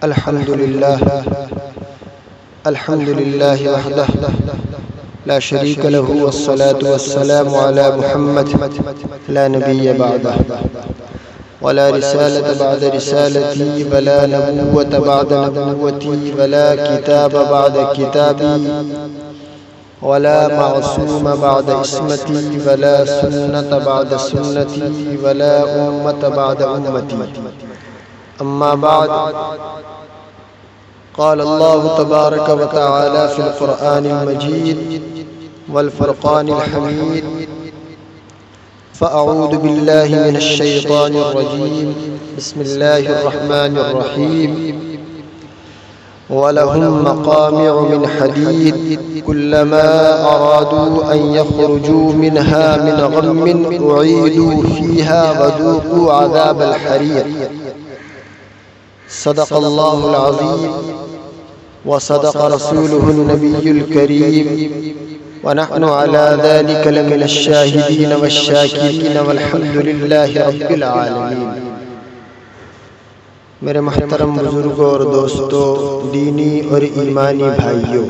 الحمد لله وحده لا شريك له والصلاة والسلام على محمد لا نبي بعده ولا رسالة بعد رسالتي ولا نبوة بعد نبوتي ولا كتاب بعد كتابي ولا معصوم بعد اسمتي ولا سنة بعد سنتي ولا أمة بعد أمتي. أما بعد، قال الله تبارك وتعالى في القرآن المجيد والفرقان الحميد: فأعوذ بالله من الشيطان الرجيم، بسم الله الرحمن الرحيم. ولهم مقامع من حديد كلما أرادوا أن يخرجوا منها من غم أعيدوا فيها وذوقوا عذاب الحريق. صدق الله العظيم وصدق رسوله النبي الكريم، ونحن على ذلك لمن الشاهدين والشاكرين والحمد لله رب العالمين. میرے محترم بزرگوں اور دوستوں، دینی اور ایمانی بھائیوں،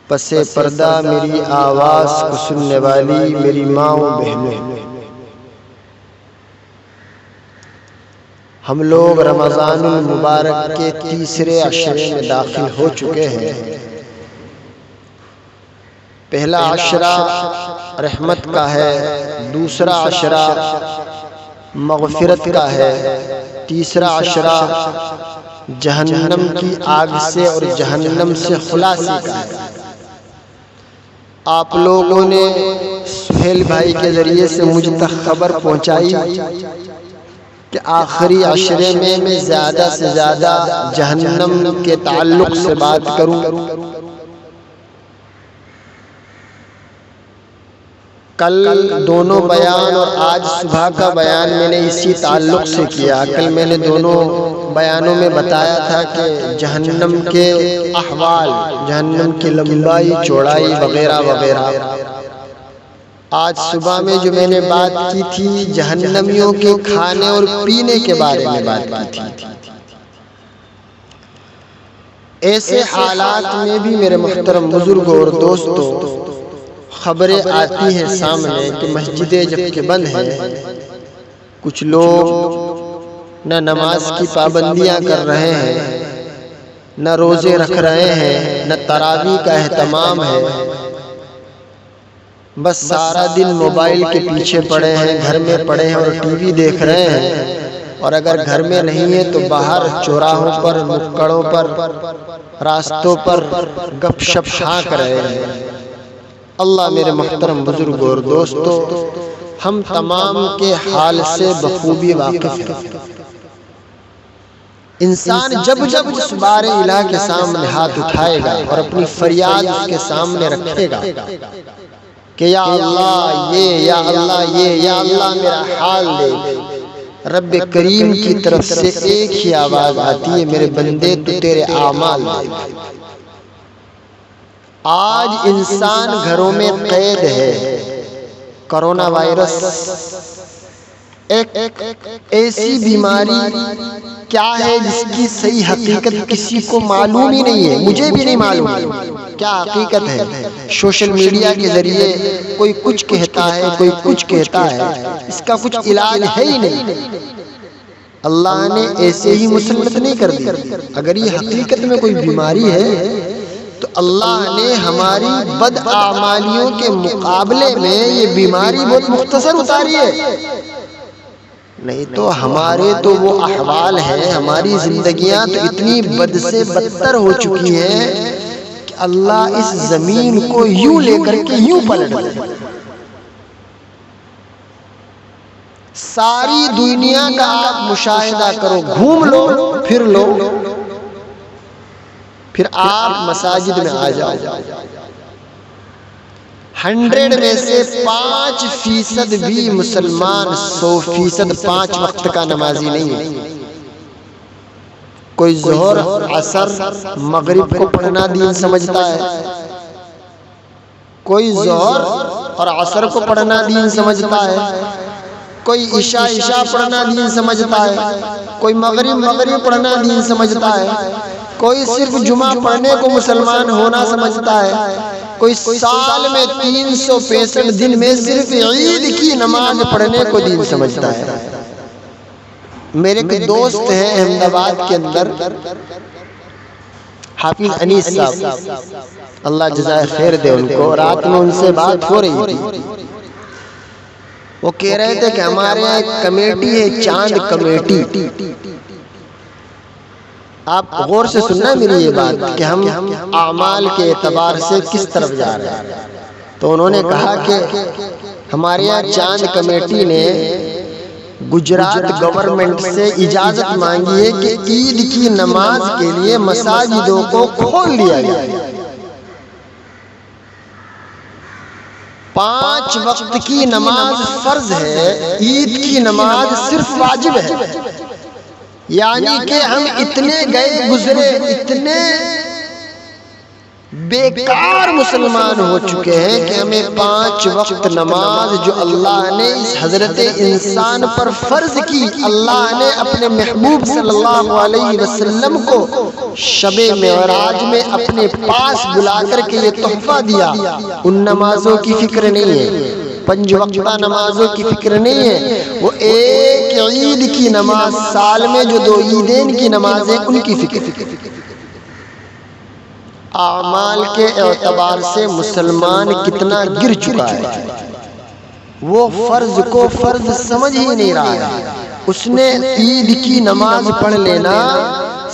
پس پردہ میری آواز کو سننے والی میری ماں و بہنوں، ہم لوگ رمضان المبارک کے تیسرے عشرے میں داخل ہو چکے ہیں. پہلا عشرہ رحمت کا ہے، دوسرا عشرہ مغفرت کا ہے، تیسرا عشرہ جہنم کی آگ سے اور جہنم سے خلاصی کا ہے. آپ لوگوں نے سہیل بھائی کے ذریعے سے مجھ تک خبر پہنچائی کہ آخری عشرے میں زیادہ سے زیادہ جہنم کے تعلق سے بات کروں. کل دونوں بیان اور آج صبح کا بیان میں نے اسی تعلق سے کیا. کل میں نے دونوں بیانوں میں بتایا تھا کہ جہنم کے احوال، جہنم کی لمبائی چوڑائی وغیرہ وغیرہ. آج صبح میں جو میں نے بات کی تھی جہنمیوں کے کھانے اور پینے کے بارے میں بات کی تھی. ایسے حالات میں بھی میرے محترم بزرگوں اور دوستوں، خبریں آتی ہیں سامنے کہ مسجدیں جب کہ بند ہیں، کچھ لوگ نہ نماز کی پابندیاں کر رہے ہیں، نہ روزے رکھ رہے ہیں، نہ تراویح کا اہتمام ہے، بس سارا دن موبائل کے پیچھے پڑے ہیں، گھر میں پڑے ہیں اور ٹی وی دیکھ رہے ہیں. اور اگر گھر میں نہیں ہے تو باہر چوراہوں پر، نکڑوں پر، راستوں پر گپ شپ ہانک رہے ہیں. اللہ میرے محترم بزرگوں اور دوستوں، ہم تمام کے حال سے بخوبی واقف ہیں. انسان جب جب اس بار الہ کے سامنے ہاتھ اٹھائے گا اور اپنی فریاد اس کے سامنے رکھے گا کہ یا اللہ یہ، یا اللہ یہ، یا اللہ میرا حال دے، رب کریم کی طرف سے ایک ہی آواز آتی ہے: میرے بندے تو تیرے اعمال دے. آج انسان گھروں میں قید ہے. کرونا وائرس ایک ایسی بیماری کیا ہے جس کی صحیح حقیقت کسی کو معلوم ہی نہیں ہے. مجھے بھی نہیں معلوم کیا حقیقت ہے. سوشل میڈیا کے ذریعے کوئی کچھ کہتا ہے، کوئی کچھ کہتا ہے، اس کا کچھ علاج ہے ہی نہیں. اللہ نے ایسے ہی مسلط نہیں کر دی. اگر یہ حقیقت میں کوئی بیماری ہے تو اللہ نے ہماری بد اعمالیوں کے مقابلے میں یہ بیماری بہت مختصر اتاری ہے. نہیں تو ہمارے تو وہ احوال ہیں، ہماری زندگیاں تو اتنی بد سے بدتر ہو چکی ہیں کہ اللہ اس زمین کو یوں لے کر کے یوں پلٹ دے. ساری دنیا کا آپ مشاہدہ کرو، گھوم لو، پھر لو، پھر آپ مساجد میں آ جاؤ. 100 میں سے 5% بھی مسلمان 100% 5 وقت کا نمازی نہیں ہے. کوئی ظہر، عصر، مغرب کو پڑھنا دین سمجھتا ہے، کوئی ظہر اور عصر کو پڑھنا دین سمجھتا ہے، کوئی عشاء پڑھنا دین سمجھتا ہے، کوئی مغرب پڑھنا دین سمجھتا ہے، کوئی صرف جمعہ پڑھنے کو مسلمان ہونا سمجھتا ہے، کوئی سال میں 365 دن میں صرف عید کی نماز پڑھنے کو دین سمجھتا ہے۔ میرے ایک دوست ہیں احمد آباد کے اندر، حافظ انیس صاحب، اللہ جزائے خیر دے ان کو، رات میں ان سے بات ہو رہی تھی، وہ کہہ رہے تھے کہ ہمارے یہاں ایک کمیٹی ہے، چاند کمیٹی۔ آپ غور سے سننا میری یہ بات کہ ہم اعمال کے اعتبار سے کس طرف جا رہے ہیں۔ تو انہوں نے کہا کہ ہمارے یہاں چاند کمیٹی نے گجرات گورنمنٹ سے اجازت مانگی ہے کہ عید کی نماز کے لیے مساجدوں کو کھول دیا جائے۔ 5 وقت کی نماز فرض ہے، عید کی نماز صرف واجب ہے۔ یعنی کہ ہم اتنے گئے گزرے، اتنے بیکار مسلمان ہو چکے ہیں کہ ہمیں 5 وقت نماز جو اللہ نے اس حضرت انسان پر فرض کی، اللہ نے اپنے محبوب صلی اللہ علیہ وسلم کو شب معراج میں اپنے پاس بلا کر کے یہ تحفہ دیا، ان نمازوں کی فکر نہیں ہے، 5 وقتہ نمازوں کی فکر نہیں ہے، وہ ایک عید کی نماز، سال میں جو 2 عیدین کی نمازیں ان کی فکر۔ اعمال کے اعتبار سے مسلمان کتنا گر چکا ہے، وہ فرض کو فرض سمجھ ہی نہیں رہا ہے۔ اس نے عید کی نماز پڑھ لینا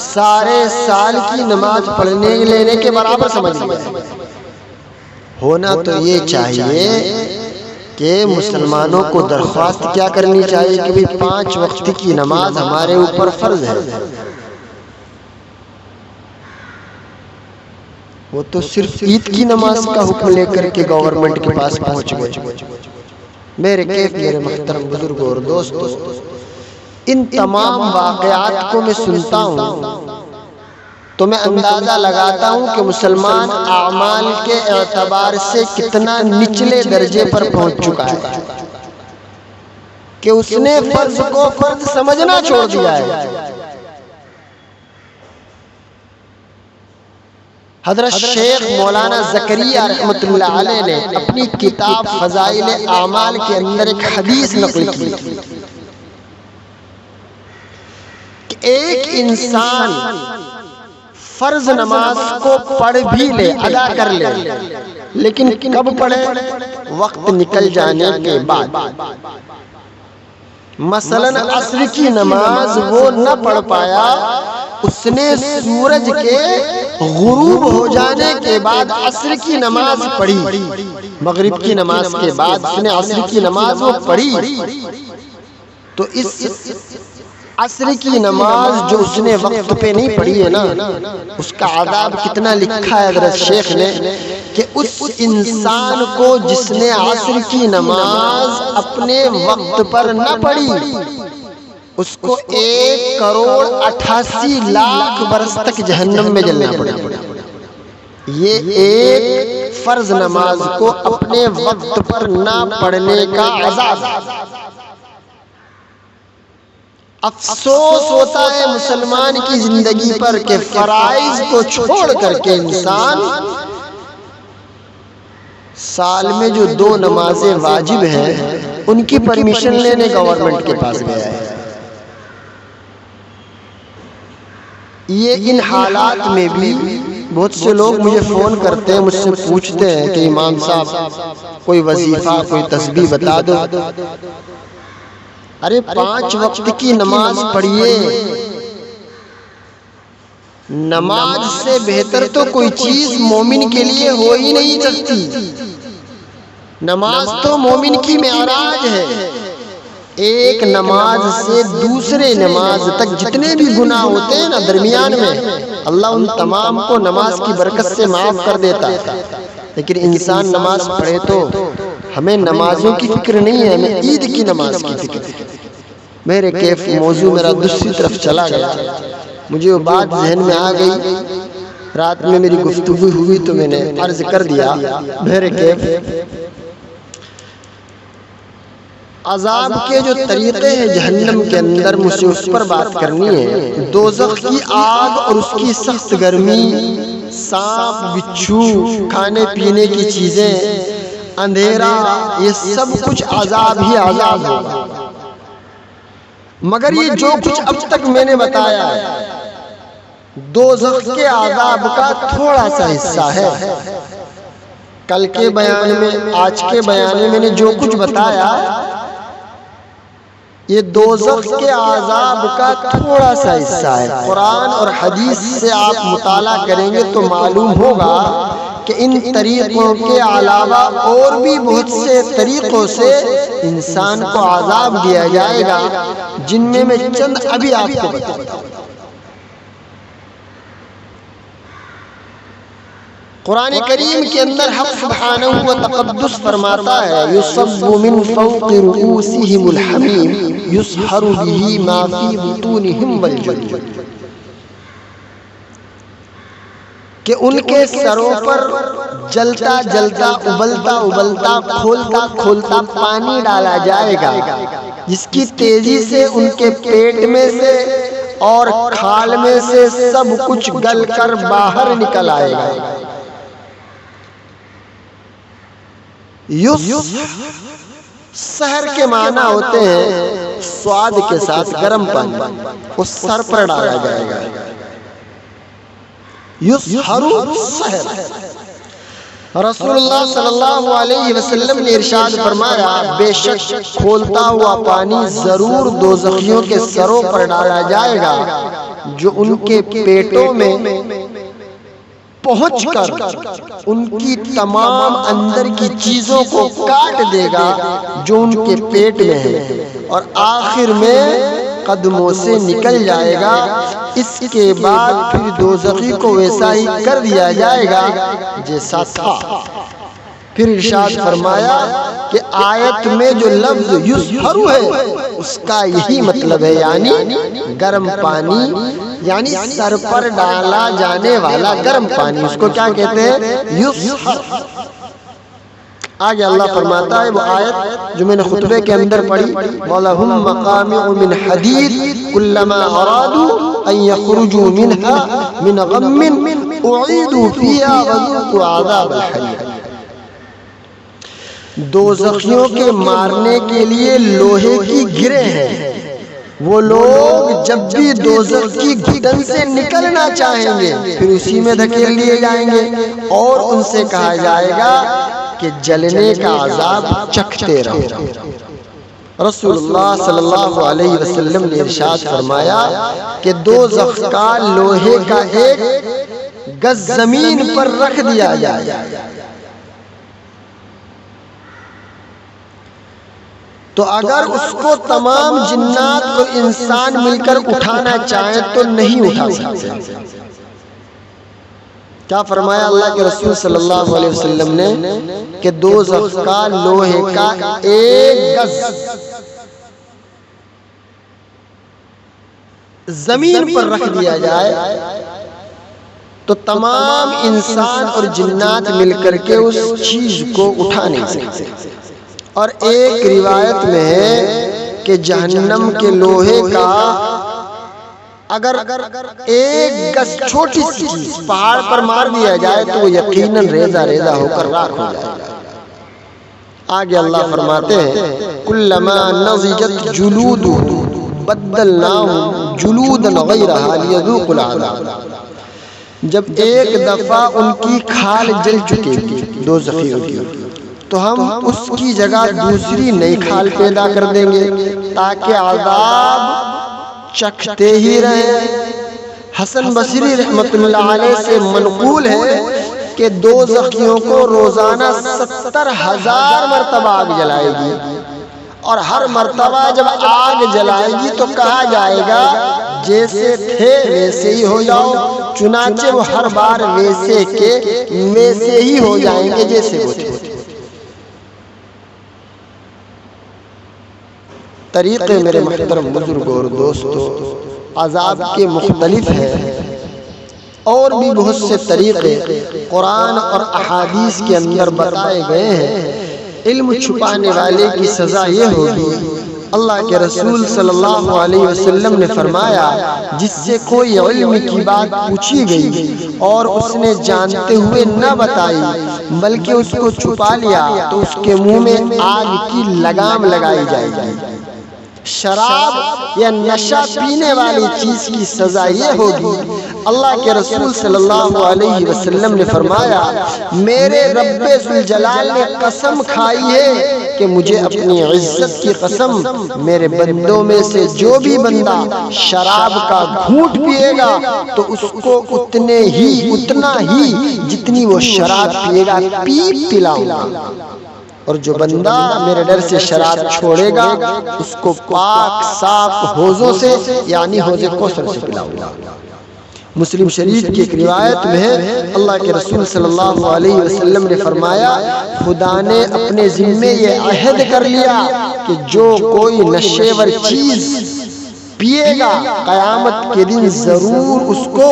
سارے سال کی نماز پڑھنے لینے کے برابر سمجھ لیا۔ ہونا تو یہ چاہیے کہ مسلمانوں کو درخواست کیا کرنی چاہیے کہ 5 وقت کی نماز ہمارے اوپر فرض ہے۔ وہ تو صرف عید کی نماز کا حکم لے کر کے گورنمنٹ کے پاس پہنچ گئے۔ میرے محترم بزرگ اور دوستو، ان تمام واقعات کو میں سنتا ہوں تو میں اندازہ لگاتا ہوں کہ مسلمان اعمال کے اعتبار سے کتنا نچلے درجے پر پہنچ چکا ہے کہ اس نے فرض کو فرض سمجھنا چھوڑ دیا ہے۔ حضرت شیخ مولانا زکریا رحمۃ اللہ علیہ نے اپنی کتاب فضائل اعمال کے اندر ایک حدیث نقل کی کہ ایک انسان فرض نماز کو پڑھ بھی لے، ادا کر لے، لیکن کب پڑھے؟ وقت نکل جانے کے بعد۔ مثلاً عصر کی نماز وہ نہ پڑھ پایا، اس نے سورج کے غروب ہو جانے کے بعد عصر کی نماز پڑھی، مغرب کی نماز کے بعد اس نے عصر کی نماز وہ پڑھی، تو اس عصر کی نماز جو اس نے وقت پہ نہیں پڑھی ہے نا، اس کا عذاب کتنا لکھا ہے حضرت شیخ نے کہ اس انسان کو جس نے عصر کی نماز اپنے وقت پر نہ پڑھی، اس کو 1,88,00,000 برس تک جہنم میں جلنا پڑے۔ یہ ایک فرض نماز کو اپنے وقت پر نہ پڑھنے کا عذاب۔ افسوس ہوتا ہے مسلمان کی زندگی پر کہ فرائض کو چھوڑ کر کے انسان سال میں جو 2 نمازیں واجب ہیں ان کی پرمیشن لینے گورنمنٹ کے پاس گیا ہے۔ یہ ان حالات میں بھی بہت سے لوگ مجھے فون کرتے ہیں، مجھ سے پوچھتے ہیں کہ امام صاحب کوئی وظیفہ، کوئی تسبیح بتا دو۔ ارے 5 وقت کی نماز پڑھیے، نماز سے بہتر تو کوئی چیز مومن کے لیے ہو ہی نہیں سکتی۔ نماز تو مومن کی معراج ہے۔ ایک نماز سے دوسرے نماز تک جتنے بھی گناہ ہوتے ہیں نا درمیان میں، اللہ ان تمام کو نماز کی برکت سے معاف کر دیتا ہے۔ لیکن انسان نماز پڑھے تو ہمیں نمازوں کی فکر نہیں ہے، ہمیں عید کی نماز کی فکر ہے۔ میرے کیف موضوع میرا دوسری طرف چلا گیا، مجھے وہ بات ذہن میں آ گئی، رات میں میری گفتگو ہوئی تو میں نے عرض کر دیا۔ میرے کیف عذاب کے جو طریقے ہیں جہنم کے اندر، مجھے اس پر بات کرنی ہے۔ دوزخ کی آگ اور اس کی سخت گرمی، سانپ بچھو، کھانے پینے کی چیزیں، اندھیرا، یہ سب کچھ عذاب ہی عذاب ہوگا۔ مگر یہ جو کچھ اب تک میں نے بتایا ہے دوزخ کے عذاب کا تھوڑا سا حصہ ہے۔ کل کے بیان میں، آج کے بیان میں نے جو کچھ بتایا یہ دوزخ کے عذاب کا تھوڑا سا حصہ ہے۔ قرآن اور حدیث سے آپ مطالعہ کریں گے تو معلوم ہوگا کہ ان طریقوں کے علاوہ اور بھی بہت سے طریقوں سے انسان کو عذاب دیا جائے گا، جن میں چند ابھی آپ کو بتاؤں۔ قرآن کریم کے اندر حق سبحانہ و تقدس فرماتا ہے یصب من فوق رؤوسهم الحمیم یصہر به ما فی بطونہم والجلود، کہ ان کے سروں پر جلتا جلتا، ابلتا ابلتا، کھولتا کھولتا پانی ڈالا جائے گا، جس کی تیزی سے ان کے پیٹ میں سے اور کھال میں سے سب کچھ گل کر باہر نکل آئے گا۔ سحر کے معنی ہوتے ہیں سواد کے ساتھ گرم پانی، اس سر پر ڈالا جائے گا۔ یسحر سحر۔ رسول اللہ صلی اللہ علیہ وسلم نے ارشاد فرمایا بے شک کھولتا ہوا پانی ضرور دوزخیوں کے سروں پر ڈالا جائے گا، جو ان کے پیٹوں میں پہنچ کر ان کی تمام اندر کی چیزوں کو کاٹ دے گا جو ان کے پیٹ میں ہے، اور آخر میں قدموں سے نکل جائے گا۔ اس کے بعد پھر دوزخی کو ویسا ہی کر دیا جائے گا جیسا تھا۔ پھر ارشاد فرمایا کہ آیت میں جو لفظ یسحر ہے اس کا یہی مطلب ہے، یعنی گرم پانی، یعنی سر پر ڈالا جانے والا گرم پانی، اس کو کیا کہتے ہیں؟ یسحر۔ آگے اللہ فرماتا ہے وہ آیت جو میں نے خطبے کے اندر پڑھی وَلَهُمْ مَقَامِعُ مِنْ حَدِيدٍ كُلَّمَا أَرَادُوا أَن يَخْرُجُوا مِنْهَا مِنْ غَمٍّ أُعِيدُوا فِيهَا وَذُوقُوا عَذَابَ الْحَرِيقِ۔ دوزخیوں کے مارنے کے لیے لوہے کی گریں ہیں، وہ لوگ جب بھی دوزخ کی گھٹن سے نکلنا چاہیں گے پھر اسی میں دھکیل لیے جائیں گے، اور ان سے کہا جائے گا کہ جلنے کا عذاب چکھتے رہو۔ رسول اللہ صلی اللہ علیہ وسلم نے ارشاد فرمایا کہ دوزخ کا لوہے کا ایک گز زمین پر رکھ دیا جائے، تو اگر اس کو تمام جنات و انسان مل کر اٹھانا چاہیں تو نہیں اٹھا سکتے۔ کیا فرمایا اللہ کے رسول صلی اللہ علیہ وسلم نے کہ دوزخ کا لوہے کا ایک گز زمین پر رکھ دیا جائے تو تمام انسان اور جنات مل کر کے اس چیز کو اٹھا نہیں سکتے۔ اور ایک روایت میں ہے کہ جہنم کے لوہے کا اگر ایک گز چھوٹی سی چیز پہاڑ پر مار دیا جائے تو وہ یقیناً ریزہ ریزہ ہو کر راکھ ہو جائے گا۔ آگے اللہ فرماتے ہیں کلما نضجت جلودہم بدلناہم جلودا غیرہا لیذوقوا العذاب، جب ایک دفعہ ان کی کھال جل چکے گی دوزخیوں کی تو ہم اس کی جگہ دوسری نئی کھال پیدا کر دیں گے تاکہ عذاب چکھتے ہی رہیں۔ حسن بصری رحمت اللہ علیہ سے منقول ہے کہ دوزخیوں کو روزانہ 70,000 مرتبہ آگ جلائے گی، اور ہر مرتبہ جب آگ جلائے گی تو کہا جائے گا جیسے تھے ویسے ہی ہو جاؤ، چنانچہ وہ ہر بار ویسے ہی ہو جائیں گے جیسے وہ تھے۔ طریقے میرے محترم بزرگوں اور دوستوں عذاب کے مختلف ہیں، اور بھی بہت سے طریقے قرآن اور احادیث کے اندر بتائے گئے ہیں۔ علم چھپانے والے کی سزا یہ ہوگی، اللہ کے رسول صلی اللہ علیہ وسلم نے فرمایا جس سے کوئی علم کی بات پوچھی گئی اور اس نے جانتے ہوئے نہ بتائی بلکہ اس کو چھپا لیا تو اس کے منہ میں آگ کی لگام لگائی جائے گی۔ شراب یا نشہ پینے والی چیز کی سزا یہ ہوگی، اللہ کے رسول صلی اللہ علیہ وسلم نے فرمایا میرے رب ذوالجلال نے قسم کھائی ہے کہ مجھے اپنی عزت کی قسم، میرے بندوں میں سے جو بھی بندہ شراب کا گھونٹ پیے گا تو اس کو اتنا ہی جتنی وہ شراب پیے گا پلاؤں گا، اور جو بندہ میرے ڈر سے شراب چھوڑے گا اس کو پاک صاف حوضوں سے یعنی حوض کوثر سے پلاؤں گا۔ مسلم شریف کی ایک روایت میں ہے اللہ کے رسول صلی اللہ علیہ وسلم نے فرمایا خدا نے اپنے ذمے یہ عہد کر لیا کہ جو کوئی نشیور چیز پیے گا قیامت کے دن ضرور اس کو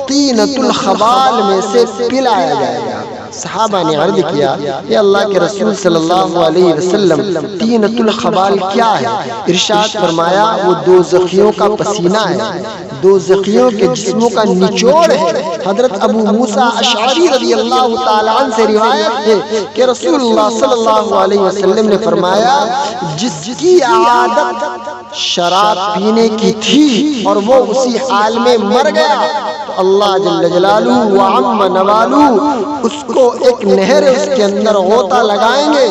طینۃ الخبال میں سے پلایا جائے گا۔ صحابہ نے عرض کیا اے اللہ کے رسول صلی اللہ علیہ وسلم طینۃ الخبال کیا ہے؟ ارشاد فرمایا وہ دوزخیوں کا پسینہ ہے، دوزخیوں کے جسموں کا نچوڑ ہے۔ حضرت ابو موسیٰ اشعری رضی اللہ تعالیٰ عنہ سے روایت ہے کہ رسول اللہ صلی اللہ علیہ وسلم نے فرمایا جس کی عادت شراب پینے کی تھی اور وہ اسی حال میں مر گیا تو اللہ جل جلالہ وعم نوالہ اس کو ایک نہر اس کے اندر غوطہ لگائیں گے۔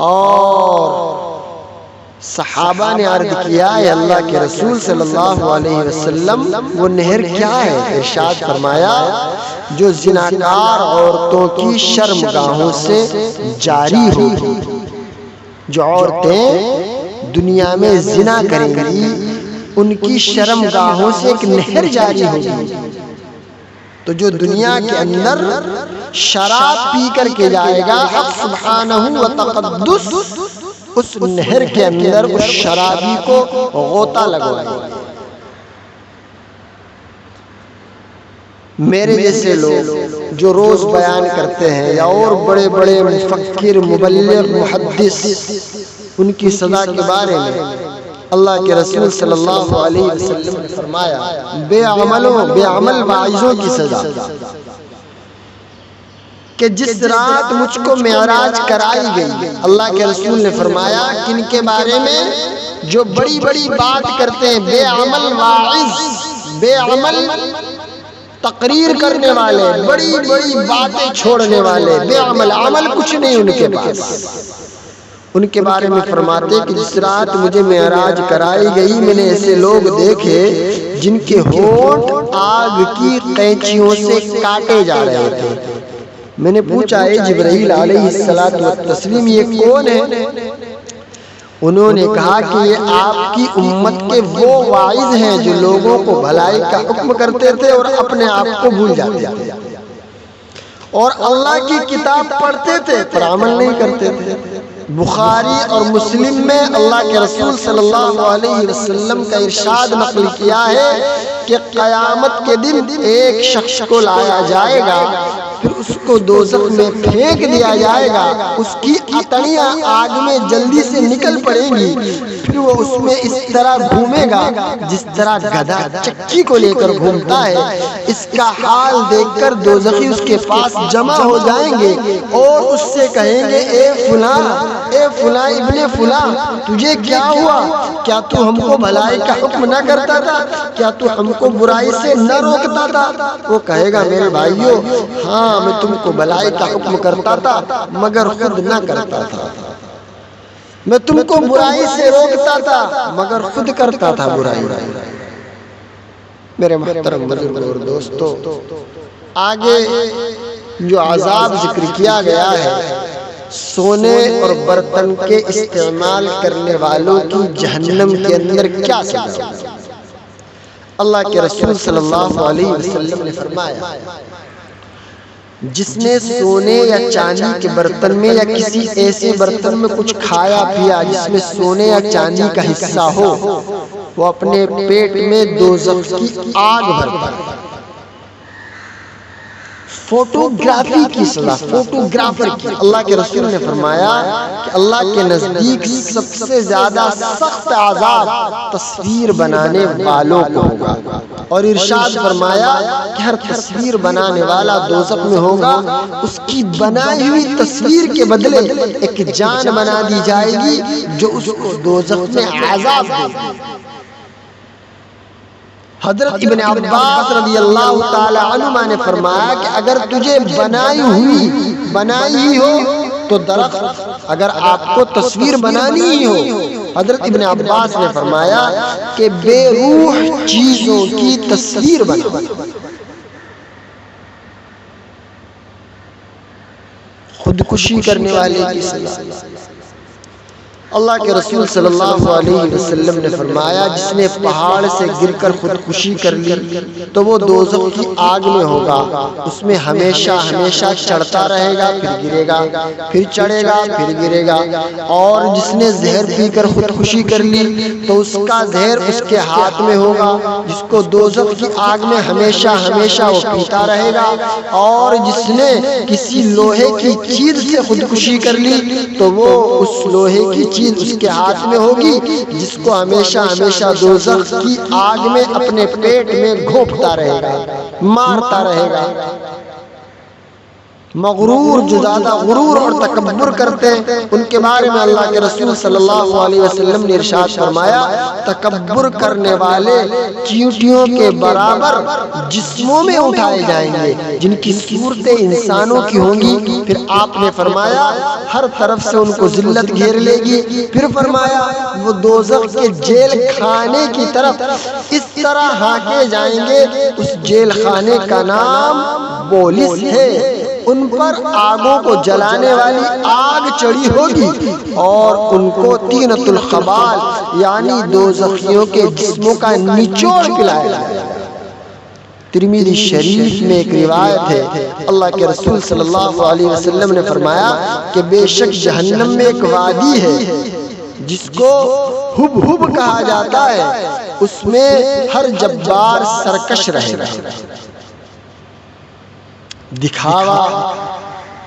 اور صحابہ نے عرض کیا اے اللہ کے رسول صلی اللہ علیہ وسلم وہ نہر کیا ہے؟ ارشاد فرمایا جو زناکار عورتوں کی شرمگاہوں سے جاری ہوگی۔ جو عورتیں دنیا میں زنا کریں گی ان کی شرمگاہوں سے ایک نہر جاری ہوگی، تو جو دنیا کے اندر شراب پی کر کے جائے گا حق سبحانہ و تقدس اس نہر کے اندر اس شرابی کو غوطہ لگوائے گا۔ میرے جیسے لوگ جو روز بیان کرتے ہیں یا اور بڑے بڑے مفکر مبلغ محدث ان کی سزا کے بارے میں اللہ کے رسول صلی اللہ علیہ وسلم نے فرمایا بے عمل واعظوں کی سزا کہ جس رات مجھ کو معراج کرائی گئی اللہ کے رسول نے فرمایا کن کے بارے میں؟ جو بڑی بڑی بات کرتے ہیں، بے عمل واعظ، بے عمل تقریر کرنے والے، بڑی بڑی باتیں چھوڑنے والے، بے عمل، عمل کچھ نہیں ان کے پاس۔ ان کے بارے میں فرماتے کہ جس رات مجھے معراج کرائی گئی میں نے ایسے لوگ دیکھے جن کے ہونٹ آگ کی قینچیوں سے کاٹے جا رہے تھے۔ میں نے پوچھا اے جبرائیل علیہ السلام یہ کون ہے؟ انہوں نے کہا کہ یہ آپ کی امت کے وہ واعظ ہیں جو لوگوں کو بھلائی کا حکم کرتے تھے اور اپنے آپ کو بھول جاتے تھے، اور اللہ کی کتاب پڑھتے تھے پر عمل نہیں کرتے تھے۔ بخاری اور مسلم میں اللہ کے رسول صلی اللہ علیہ وسلم کا ارشاد نقل کیا ہے کہ قیامت کے دن ایک شخص کو لایا جائے گا، پھر اس کو دوزخ میں پھینک دیا جائے گا، اس کی عطیاں آگ میں جلدی سے نکل پڑیں گی، پھر وہ اس میں اس طرح گھومے گا جس طرح گدھا چکی کو لے کر گھومتا ہے۔ اس کا حال دیکھ کر دوزخی اس کے پاس جمع ہو جائیں گے اور اس سے کہیں گے اے فلاں ابن فلاں تجھے کیا ہوا؟ کیا تو ہم کو بھلائی کا حکم نہ کرتا تھا؟ کیا تو ہم کو برائی سے نہ روکتا تھا؟ وہ کہے گا میرے بھائیو ہاں میں تم کو بھلائی کا حکم کرتا تھا مگر خود نہ کرتا تھا، میں تم کو برائی سے روکتا تھا مگر خود کرتا تھا برائی۔ میرے محترم بزرگوں اور دوستو، آگے جو عذاب ذکر کیا گیا ہے سونے اور برتن کے استعمال کرنے والوں کی جہنم کے اندر کیا سزا؟ اللہ کے رسول صلی اللہ علیہ وسلم نے فرمایا جس نے سونے یا چاندی کے برتن میں یا کسی ایسے برتن میں کچھ کھایا پیا جس میں سونے یا چاندی کا حصہ ہو وہ اپنے پیٹ میں دوزخ کی آگ بھرتا ہے، فوٹوگرافی کی سزا، فوٹوگرافر کی۔ اللہ کے رسول نے فرمایا کہ اللہ کے نزدیک سب سے زیادہ سخت عذاب تصویر بنانے والوں کو ہوگا، اور ارشاد فرمایا کہ ہر تصویر بنانے والا دوزخ میں ہوگا، اس کی بنائی ہوئی تصویر کے بدلے ایک جان بنا دی جائے گی جو اس کو دوزخ میں عذاب دے گی۔ حضرت ابن عباس رضی اللہ تعالی عنہما نے فرمایا کہ اگر تجھے بنائی ہی ہو تو درخت، اگر آپ کو تصویر بنانی ہی ہو، حضرت ابن عباس نے فرمایا کہ بے روح چیزوں کی تصویر بنا۔ خودکشی کرنے والے کی سزا۔ اللہ کے رسول صلی اللہ علیہ وسلم نے فرمایا جس نے پہاڑ سے گر کر خودکشی کر لی تو وہ دوزخ کی آگ میں ہوگا، اس میں ہمیشہ ہمیشہ چڑھتا رہے گا، پھر گرے گا، پھر چڑھے گا، پھر گرے گا۔ اور جس نے زہر پی کر خودکشی کر لی تو اس کا زہر اس کے ہاتھ میں ہوگا، جس کو دوزخ کی آگ میں ہمیشہ ہمیشہ وہ پیتا رہے گا۔ اور جس نے کسی لوہے کی چیز سے خودکشی کر لی تو وہ اس لوہے کی چیز اس کے ہاتھ میں ہوگی، جس کو ہمیشہ ہمیشہ دوزخ کی آگ میں اپنے پیٹ میں گھونپتا رہے گا، مارتا رہے گا۔ مغرور، جو زیادہ غرور اور تکبر کرتے ہیں، ان کے بارے میں اللہ کے رسول صلی اللہ علیہ وسلم نے ارشاد فرمایا تکبر کرنے والے چیونٹیوں کے برابر جسموں میں اٹھائے جائیں گے جن کی صورتیں انسانوں کی ہوں گی۔ پھر آپ نے فرمایا ہر طرف سے ان کو ذلت گھیر لے گی۔ پھر فرمایا وہ دوزخ کے جیل خانے کی طرف اس طرح ہانکے جائیں گے، اس جیل خانے کا نام بولس ہے، ان پر آگوں کو جلانے والی آگ چڑھی ہوگی اور ان کو طینۃ الخبال یعنی دوزخیوں کے جسموں کا نچوڑ پلایا جائے گا۔ ترمذی شریف میں ایک روایت ہے، اللہ کے رسول صلی اللہ علیہ وسلم نے فرمایا کہ بے شک جہنم میں ایک وادی ہے جس کو ہب ہب کہا جاتا ہے، اس میں ہر جبار سرکش رہے گا۔ دکھاوا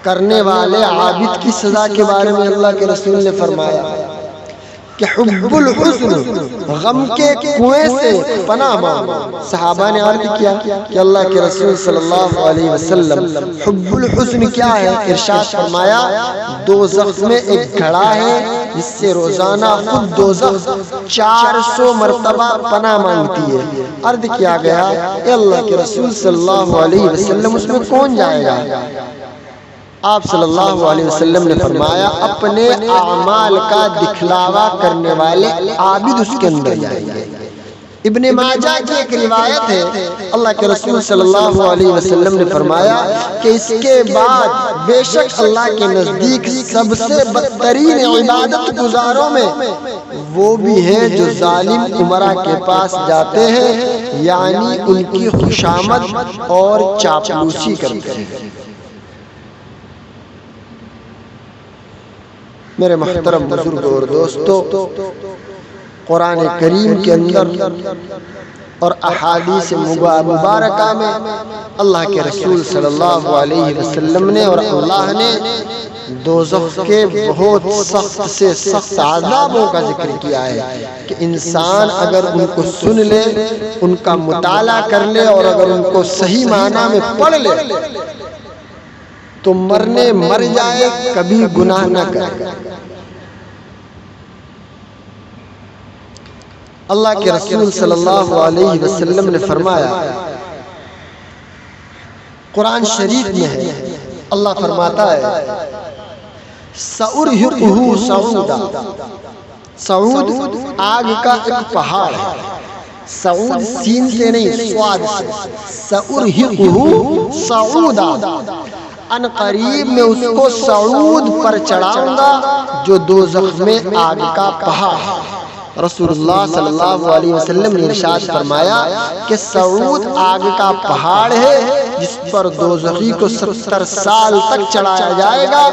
کرنے والے عابد کی سزا کے بارے میں اللہ کے رسول نے فرمایا کہ حب الحسن، غم کے کنویں سے پناہ مانگو۔ صحابہ نے عرض کیا کہ اللہ کے رسول صلی اللہ علیہ وسلم حب الحسن کیا ہے؟ ارشاد فرمایا دوزخ میں ایک گھڑا ہے جس سے روزانہ خود دوزخ 400 مرتبہ پناہ مانگتی ہے۔ عرض کیا گیا اے اللہ کے رسول صلی اللہ علیہ وسلم اس میں کون جائے گا؟ آپ صلی اللہ علیہ وسلم نے فرمایا اپنے اعمال کا دکھلاوا کرنے والے عابد اس کے اندر جائیں گے۔ ابن ماجہ کی ایک روایت ہے، اللہ کے رسول صلی اللہ علیہ وسلم نے فرمایا کہ اس کے بعد بے شک اللہ کے نزدیک سب سے بدترین عبادت گزاروں میں وہ بھی ہیں جو ظالم امراء کے پاس جاتے ہیں، یعنی ان کی خوشامد اور چاپلوسی کرتے ہیں۔ میرے محترم بزرگوں اور دوستو، قرآن کریم کے اندر اور احادیث مبارکہ میں اللہ کے رسول صلی اللہ علیہ وسلم نے اور اللہ نے دوزخ کے بہت سخت سے سخت عذابوں کا ذکر کیا ہے کہ انسان اگر ان کو سن لے، ان کا مطالعہ کر لے اور اگر ان کو صحیح معنی میں پڑھ لے تو مرنے مر جائے، کبھی گناہ نہ کرے۔ اللہ کے رسول صلی اللہ علیہ وسلم نے فرمایا، قرآن شریف میں ہے، اللہ فرماتا ہے سَأُرْهِقُهُ صَعُودًا، صعود آگ کا ایک پہاڑ ہے، صعود سین سے نہیں سواد سے، سَأُرْهِقُهُ صَعُودًا، ان قریب میں اس کو صعود پر چڑھاؤں گا جو دوزخ میں آگ کا پہاڑ ہے۔ رسول اللہ صلی اللہ علیہ وسلم نے ارشاد فرمایا کہ سعود آگ کا پہاڑ ہے جس پر دوزخی کو 70 سال تک چڑھایا جائے گا،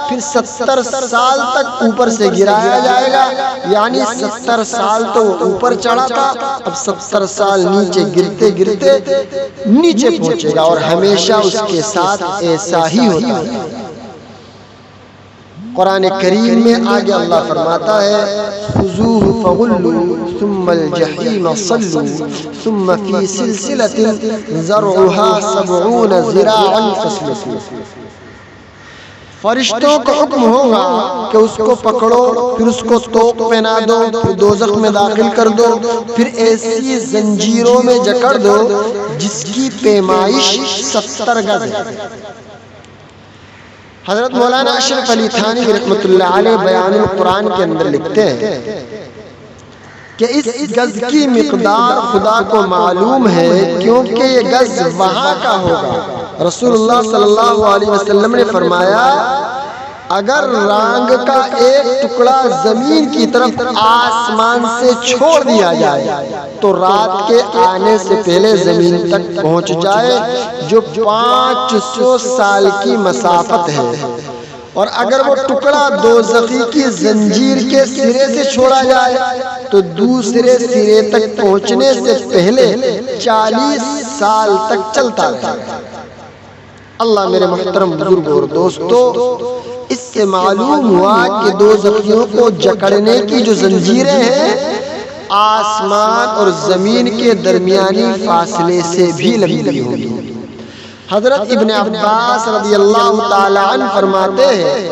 پھر 70 سال تک اوپر سے گرایا جائے گا، یعنی 70 سال تو اوپر چڑھا تھا، اب 70 سال نیچے گرتے گرتے نیچے پہنچے گا، اور ہمیشہ اس کے ساتھ ایسا ہی ہوتا ہے۔ قرآن کریم میں آگے اللہ فرماتا ہے خذوہ فغلوا ثم الجحیم صلوا ثم فی سلسلۃ ذرعها 70 ذراعا فاسلکوہ۔ فرشتوں کا حکم ہوگا کہ اس کو پکڑو، پھر اس کو توق پہنا دو، پھر دوزخ میں داخل کر دو، پھر ایسی زنجیروں میں جکڑ دو جس کی پیمائش 70 گز ہے۔ حضرت مولانا اشرف علی تھانوی رحمۃ اللہ علیہ بیان القرآن کے اندر لکھتے ہیں کہ اس گز کی مقدار خدا کو معلوم ہے، کیونکہ یہ گز وہاں کا ہوگا۔ رسول اللہ صلی اللہ علیہ وسلم نے فرمایا اگر رانگ کا ایک ٹکڑا زمین کی طرف آسمان سے چھوڑ دیا جائے تو رات کے آنے سے پہلے زمین تک پہنچ جائے، جو 500 سال کی مسافت ہے، اور اگر وہ ٹکڑا دوزخی کی زنجیر کے سرے سے چھوڑا جائے تو دوسرے سرے تک پہنچنے سے پہلے 40 سال تک چلتا رہے۔ اللہ میرے محترم بزرگوں اور دوستو، اس سے معلوم ہوا کہ دوزخیوں کو جکڑنے کی جو زنجیریں ہیں آسمان اور زمین کے درمیانی فاصلے سے بھی لمبی ہوگی۔ حضرت ابن عباس رضی اللہ تعالی عنہ فرماتے ہیں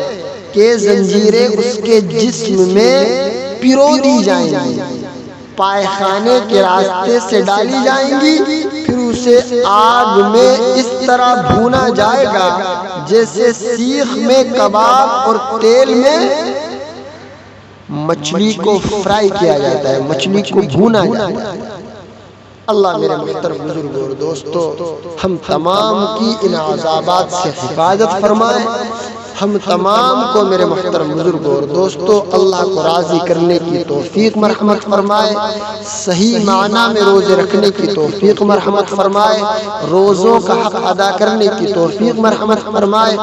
کہ زنجیریں اس کے جسم میں پیرو دی جائیں گی، پائخانے کے راستے سے ڈالی جائیں گی، پھر اسے آگ میں اس طرح بھونا جائے گا جیسے سیخ میں کباب اور تیل میں مچھلی کو فرائی کیا جاتا ہے، مچھلی کو بھونا جاتا ہے۔ اللہ میرے محترم بزرگوں اور دوستو، ہم تمام کی ان عذابات سے حفاظت فرمائے۔ ہم تمام کو میرے محترم بزرگوں اور دوستو اللہ کو راضی کرنے کی توفیق مرحمت فرمائے، صحیح معنی میں روزے رکھنے کی توفیق مرحمت فرمائے، روزوں کا حق ادا کرنے کی توفیق مرحمت فرمائے،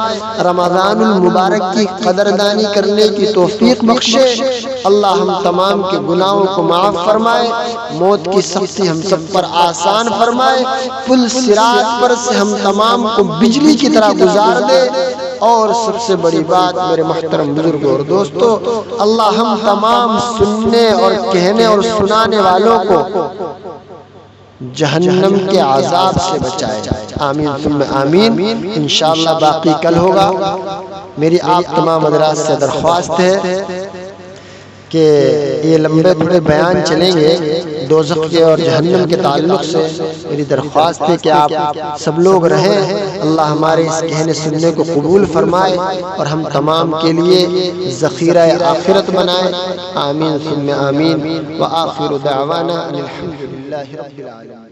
رمضان المبارک کی قدردانی کرنے کی توفیق بخشے۔ اللہ ہم تمام کے گناہوں کو معاف فرمائے، موت کی سختی ہم سب پر آسان فرمائے، پل صراط پر سے ہم تمام کو بجلی کی طرح گزار دے، اور سب سے بڑی بات میرے محترم بزرگوں اور دوستو، اللہ ہم تمام سننے اور کہنے اور سنانے والوں کو جہنم کے عذاب سے بچائے۔ آمین ثم آمین۔ انشاءاللہ باقی کل ہوگا۔ میری آپ تمام حضرات سے درخواست ہے کہ یہ لمبے تھوڑے بیان چلیں گے دوزخ کے اور جہنم کے تعلق سے، میری درخواست ہے کہ آپ سب لوگ رہیں۔ اللہ ہمارے اس کہنے سننے کو قبول فرمائے اور ہم تمام کے لیے ذخیرہ آخرت بنائے۔ آمین ثم آمین۔ وآخر دعوانا الحمدللہ رب العالمین۔